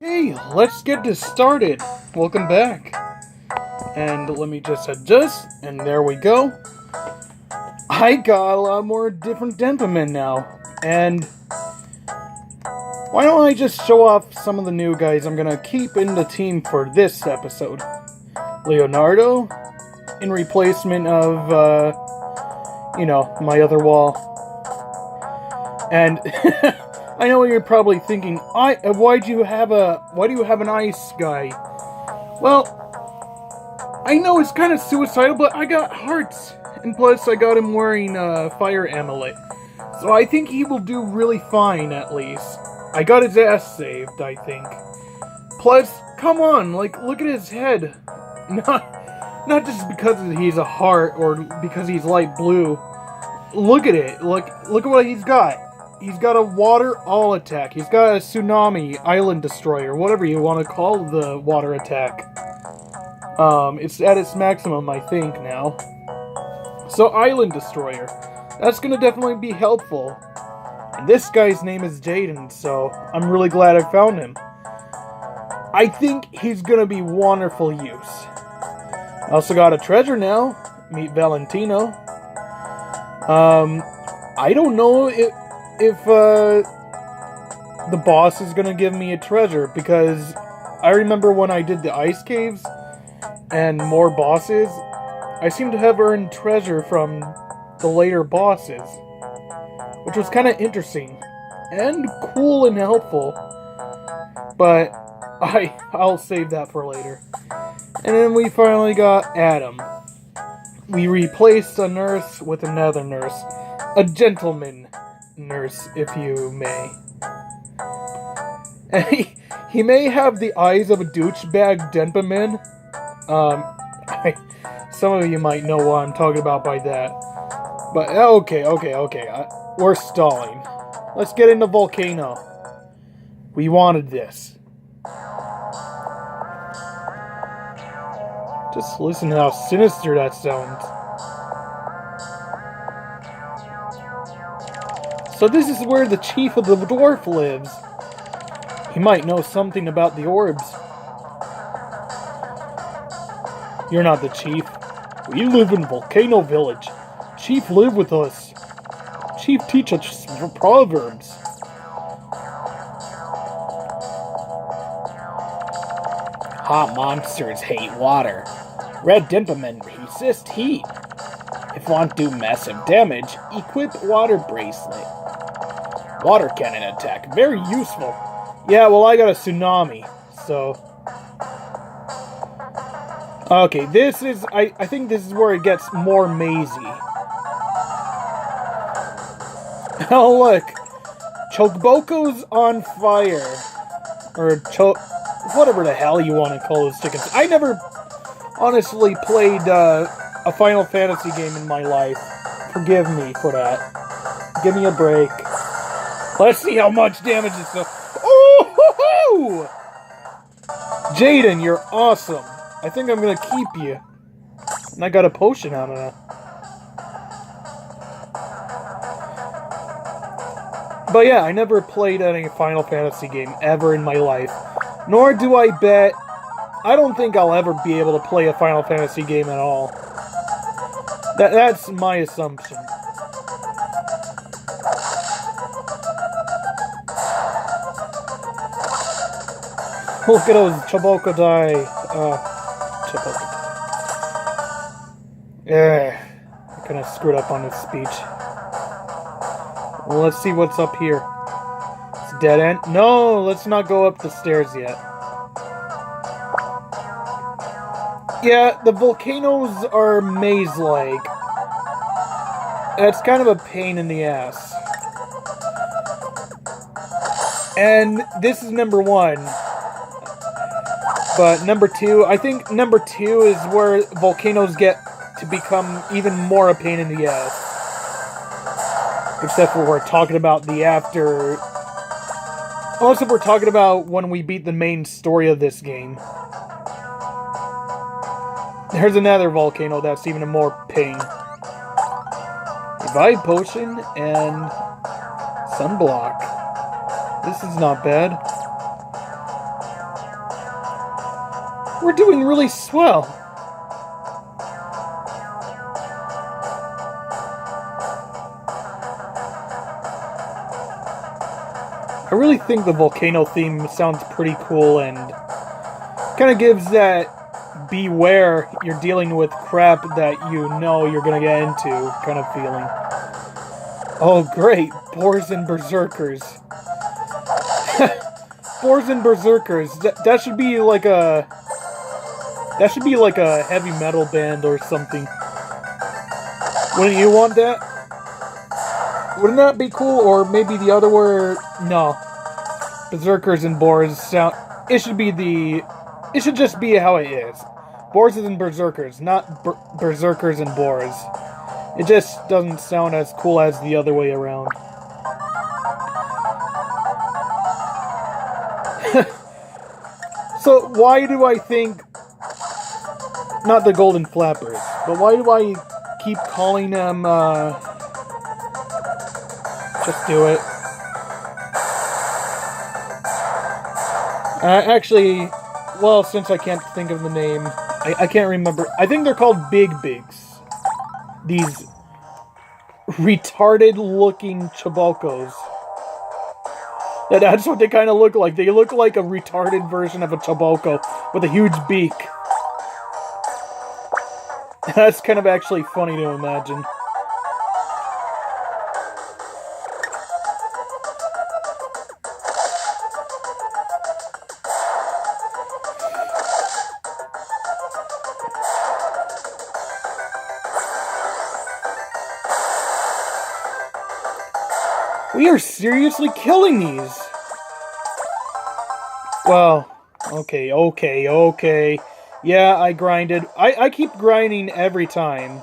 Hey, let's get this started. Welcome back. And let me just adjust, and there we go. I got a lot more different Denpa men now. And why don't I just show off some of the new guys I'm gonna keep in the team for this episode. Leonardo, in replacement of, my other wall. And I know you're probably thinking, why do you have an ice guy? Well, I know it's kind of suicidal, but I got hearts, and plus I got him wearing fire amulet, so I think he will do really fine at least. I got his ass saved, I think. Plus, come on, look at his head. Not just because he's a heart or because he's light blue. Look at it. Look at what he's got. He's got a water all attack. He's got a tsunami, island destroyer, whatever you want to call the water attack. It's at its maximum, I think, now. So, island destroyer. That's gonna definitely be helpful. And this guy's name is Jaden, so I'm really glad I found him. I think he's gonna be wonderful use. I also got a treasure now. Meet Valentino. I don't know if the boss is gonna give me a treasure, because I remember when I did the ice caves and more bosses, I seem to have earned treasure from the later bosses, which was kind of interesting and cool and helpful, but I'll save that for later. And then we finally got Adam. We replaced a nurse with another nurse, a gentleman nurse, if you may. And he may have the eyes of a douchebag Denpa man. Some of you might know what I'm talking about by that. But, okay. We're stalling. Let's get into Volcano. We wanted this. Just listen to how sinister that sounds. So this is where the chief of the dwarf lives. He might know something about the orbs. You're not the chief. We live in Volcano Village. Chief live with us. Chief teach us proverbs. Hot monsters hate water. Red Denpa men resist heat. If want do massive damage, equip water bracelet. Water cannon attack, very useful. Yeah, well, I got a tsunami, so... Okay, this is... I think this is where it gets more mazy. Oh, look! Chocoboco's on fire. Or whatever the hell you want to call those chickens. I never honestly played a Final Fantasy game in my life. Forgive me for that. Give me a break. Let's see how much damage this does. Oh! Jaden, you're awesome. I think I'm gonna keep you. And I got a potion out of that. But yeah, I never played any Final Fantasy game ever in my life. Nor do I bet... I don't think I'll ever be able to play a Final Fantasy game at all. That's my assumption. Look at those Chocobo die. Chocobo. I kind of screwed up on his speech. Well, let's see what's up here. It's a dead end. No, let's not go up the stairs yet. Yeah, the volcanoes are maze-like. That's kind of a pain in the ass. And this is number 1. But number 2, I think number 2 is where volcanoes get to become even more a pain in the ass. Except for we're talking about the after... Unless if we're talking about when we beat the main story of this game. There's another volcano that's even a more pain. Revive potion and sunblock. This is not bad. We're doing really swell. I really think the volcano theme sounds pretty cool and kind of gives that beware you're dealing with crap that you know you're gonna get into kind of feeling. Oh great, boars and berserkers. Boars and berserkers. That should be like a heavy metal band or something. Wouldn't you want that? Wouldn't that be cool? Or maybe the other word? No. Berserkers and boars sound. It should just be how it is. Boars and berserkers, not berserkers and boars. It just doesn't sound as cool as the other way around. So why do I think... Not the golden flappers, but why do I keep calling them, Just do it. Actually, well, since I can't think of the name, I can't remember. I think they're called Big Bigs. These retarded-looking Chibokos. That's what they kind of look like. They look like a retarded version of a Chiboko with a huge beak. That's kind of actually funny to imagine. We are seriously killing these. Well, okay. Yeah, I grinded. I keep grinding every time.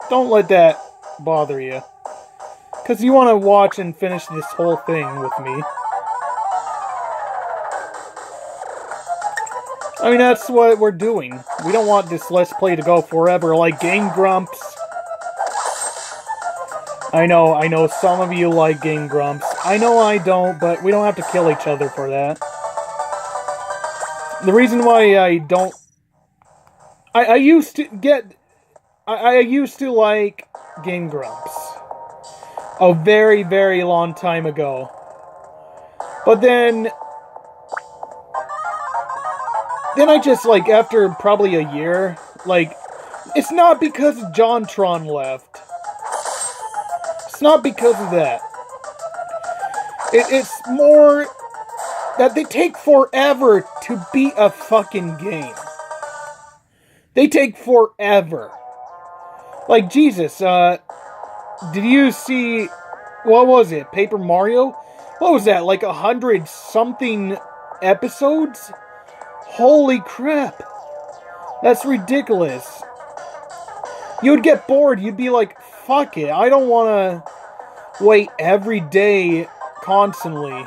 Don't let that bother you. Because you want to watch and finish this whole thing with me. I mean, that's what we're doing. We don't want this Let's Play to go forever like Game Grumps. I know, some of you like Game Grumps. I know I don't, but we don't have to kill each other for that. The reason why I don't... I used to like Game Grumps. A very, very long time ago. But then I just, like, after probably a year, like, it's not because JonTron left. It's not because of that. It's more that they take forever to beat a fucking game. They take forever. Like, Jesus, did you see, what was it, Paper Mario? What was that, like 100-something episodes? Holy crap. That's ridiculous. You'd get bored, you'd be like, fuck it, I don't want to wait every day constantly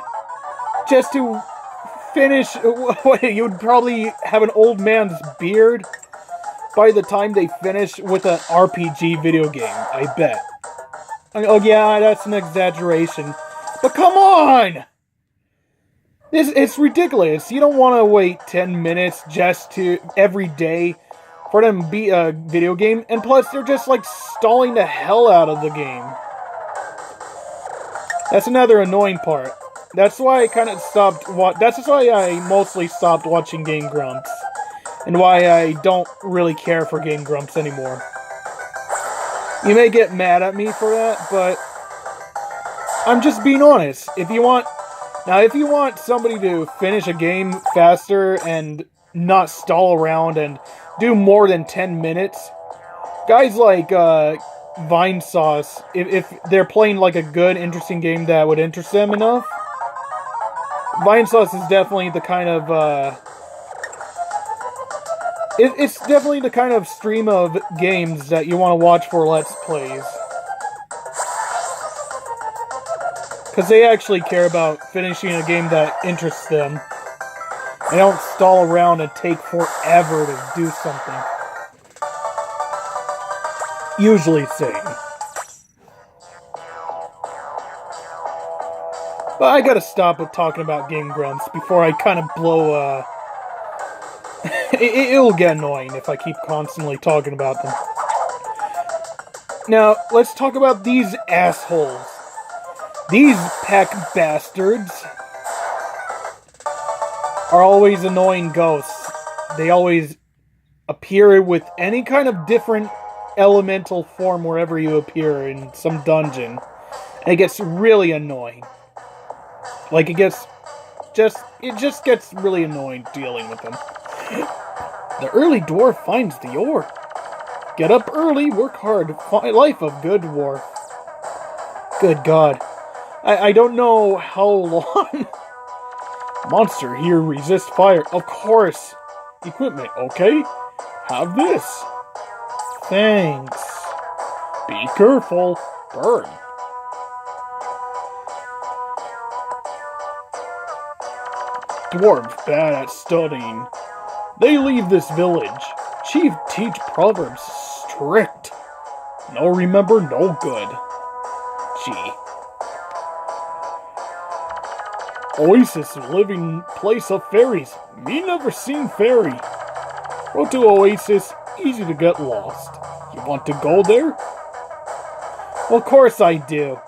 just to finish. You'd probably have an old man's beard by the time they finish with an RPG video game, I bet. Oh yeah, that's an exaggeration. But come on! It's ridiculous. You don't want to wait 10 minutes just to, every day, for them to beat a video game. And plus, they're just, like, stalling the hell out of the game. That's another annoying part. That's why I kind of stopped that's why I mostly stopped watching Game Grumps. And why I don't really care for Game Grumps anymore. You may get mad at me for that, but I'm just being honest. If you want somebody to finish a game faster and not stall around and do more than 10 minutes, guys like Vine Sauce, if they're playing like a good, interesting game that would interest them enough, Vine Sauce is definitely the kind of it's definitely the kind of stream of games that you want to watch for Let's Plays. Because they actually care about finishing a game that interests them. They don't stall around and take forever to do something. Usually saying. But I gotta stop with talking about Game Grumps before I kind of blow It'll get annoying if I keep constantly talking about them. Now, let's talk about these assholes. These peck bastards are always annoying ghosts. They always appear with any kind of different elemental form wherever you appear in some dungeon. And it gets really annoying. Like, it just gets really annoying dealing with them. The early dwarf finds the ore. Get up early, work hard, life of good dwarf. Good God. I don't know how long. Monster here resist fire. Of course. Equipment, okay? Have this. Thanks. Be careful. Burn. Dwarves bad at studying. They leave this village. Chief teach proverbs strict. No remember, no good. Gee. Oasis living place of fairies. Me never seen fairy. Road to Oasis, easy to get lost. You want to go there? Well, of course I do.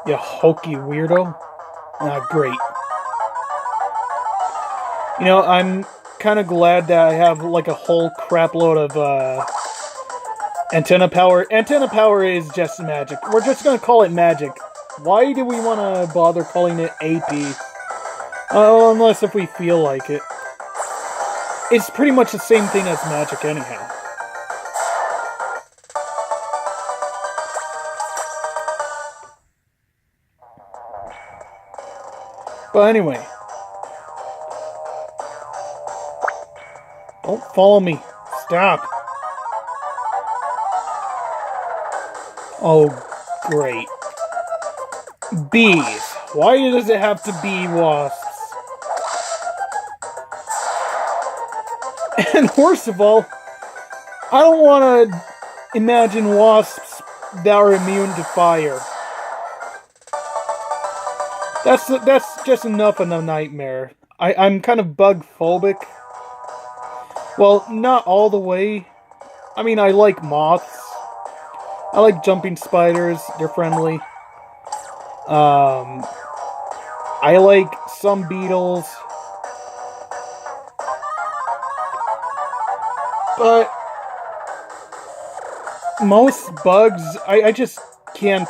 You hokey weirdo. Ah, great. You know, I'm kind of glad that I have like a whole crapload of antenna power. Antenna power is just magic. We're just gonna call it magic. Why do we want to bother calling it AP? Unless if we feel like it. It's pretty much the same thing as magic anyhow. But anyway. Don't follow me. Stop. Oh, great. Bees. Why does it have to be wasps? And worst of all, I don't want to imagine wasps that are immune to fire. That's just enough of a nightmare. I'm kind of bug phobic. Well, not all the way. I mean, I like moths. I like jumping spiders. They're friendly. I like some beetles. But most bugs, I just can't.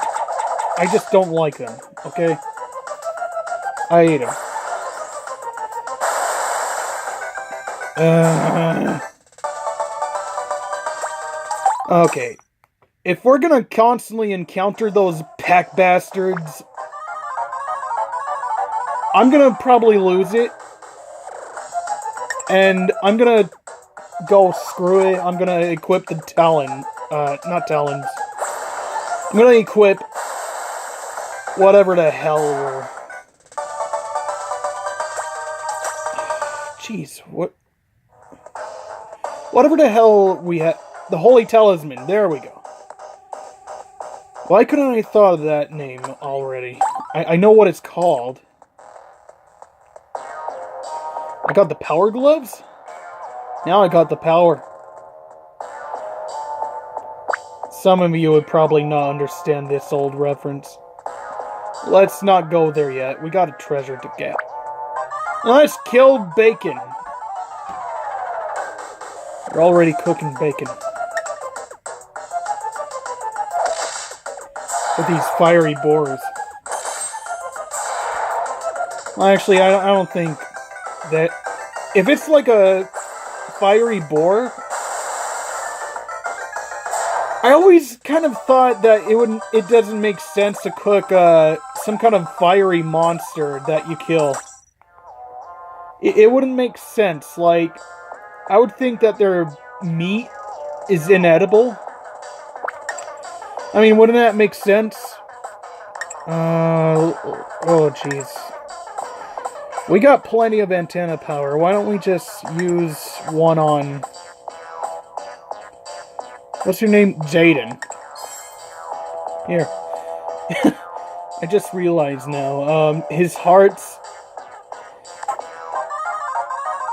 I just don't like them, okay? I hate them. Okay. If we're gonna constantly encounter those pack bastards, I'm gonna probably lose it. And I'm gonna go screw it. I'm gonna equip the Talon. Not Talons. I'm gonna equip whatever the hell we're... Jeez, what... Whatever the hell we had... The Holy Talisman, there we go. Why couldn't I have thought of that name already? I know what it's called. I got the power gloves? Now I got the power. Some of you would probably not understand this old reference. Let's not go there yet. We got a treasure to get. Now let's kill bacon. We're already cooking bacon. With these fiery boars. Well, actually, I don't think that... If it's like a fiery boar... I always kind of thought that it doesn't make sense to cook some kind of fiery monster that you kill. It wouldn't make sense. Like, I would think that their meat is inedible. I mean, wouldn't that make sense? Oh, jeez. We got plenty of antenna power. Why don't we just use one on... What's your name? Jaden. Here. I just realized now. His hearts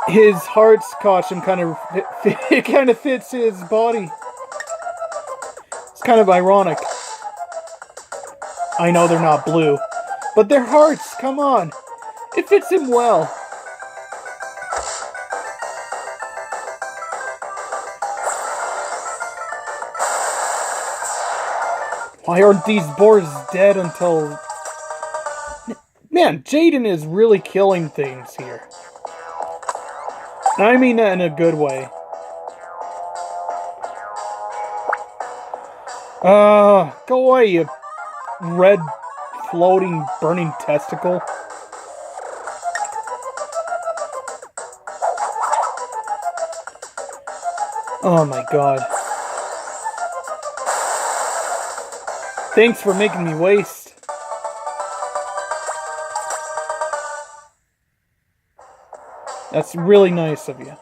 his heart's costume kind of it kind of fits his body. It's kind of ironic. I know they're not blue, but they're hearts. Come on, it fits him well. Why aren't these boars dead until... Man, Jaden is really killing things here. I mean that in a good way. Go away, you red, floating, burning testicle. Oh my god. Thanks for making me waste. That's really nice of you.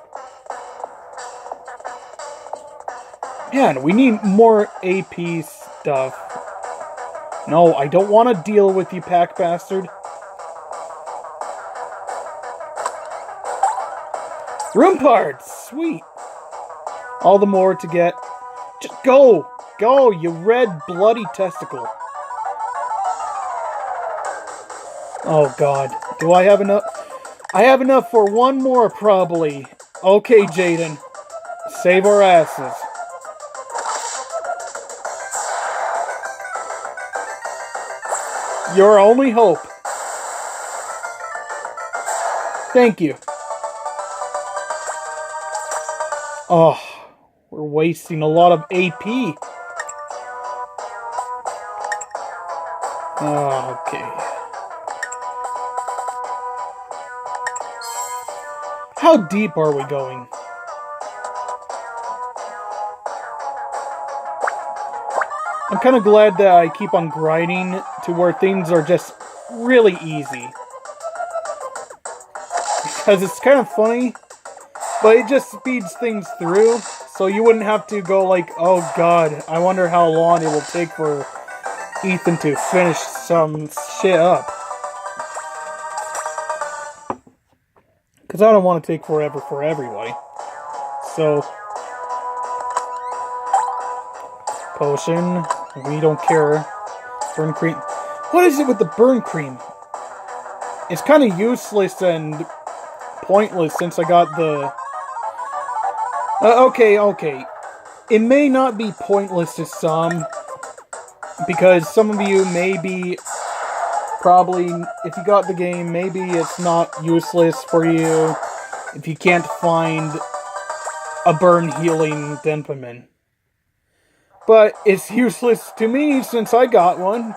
Man, we need more AP stuff. No, I don't want to deal with you, pack bastard. Room parts! Sweet. All the more to get. Just go! Go, you red, bloody testicle. Oh, God. Do I have enough? I have enough for one more, probably. Okay, Jaden. Save our asses. Your only hope. Thank you. Oh, we're wasting a lot of AP. Okay. How deep are we going? I'm kind of glad that I keep on grinding to where things are just really easy. Because it's kind of funny, but it just speeds things through, so you wouldn't have to go like, oh god, I wonder how long it will take for Ethan to finish some shit up. Because I don't want to take forever for everybody. So, potion, we don't care. Burn cream. What is it with the burn cream? It's kind of useless and pointless since I got the... Okay. It may not be pointless to some, because some of you may be... Probably, if you got the game, maybe it's not useless for you if you can't find a burn healing Denpa. But it's useless to me since I got one.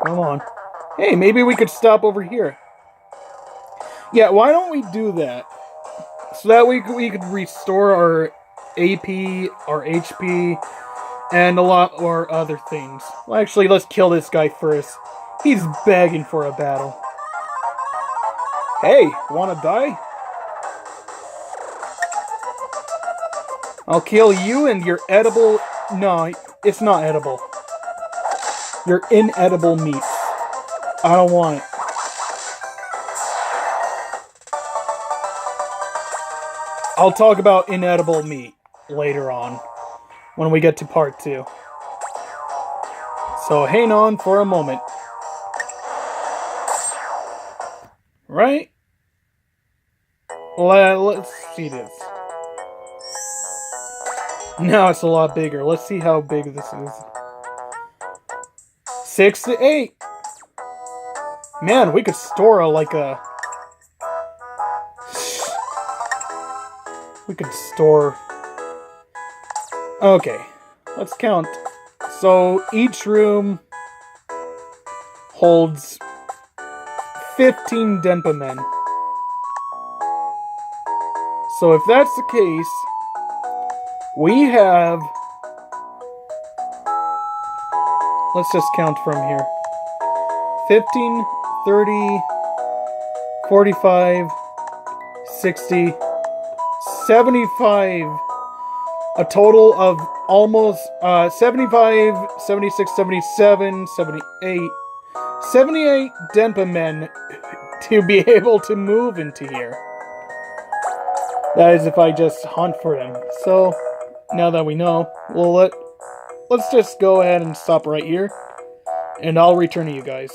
Come on. Hey, maybe we could stop over here. Yeah, why don't we do that? So that we could restore our AP, our HP, and a lot more other things. Well, actually, let's kill this guy first. He's begging for a battle. Hey, wanna die? I'll kill you and your edible... No, it's not edible. Your inedible meat. I don't want it. I'll talk about inedible meat later on, when we get to part 2. So hang on for a moment. Right? Let's see this. Now it's a lot bigger. Let's see how big this is. 6 to 8. Man, we could store a we could store... Okay, let's count. So, each room holds 15 Denpa men. So if that's the case, we have... Let's just count from here. 15, 30, 45, 60, 75... A total of almost 75, 76, 77, 78, 78 Denpa men to be able to move into here. That is if I just hunt for them. So, now that we know, well, let's just go ahead and stop right here. And I'll return to you guys.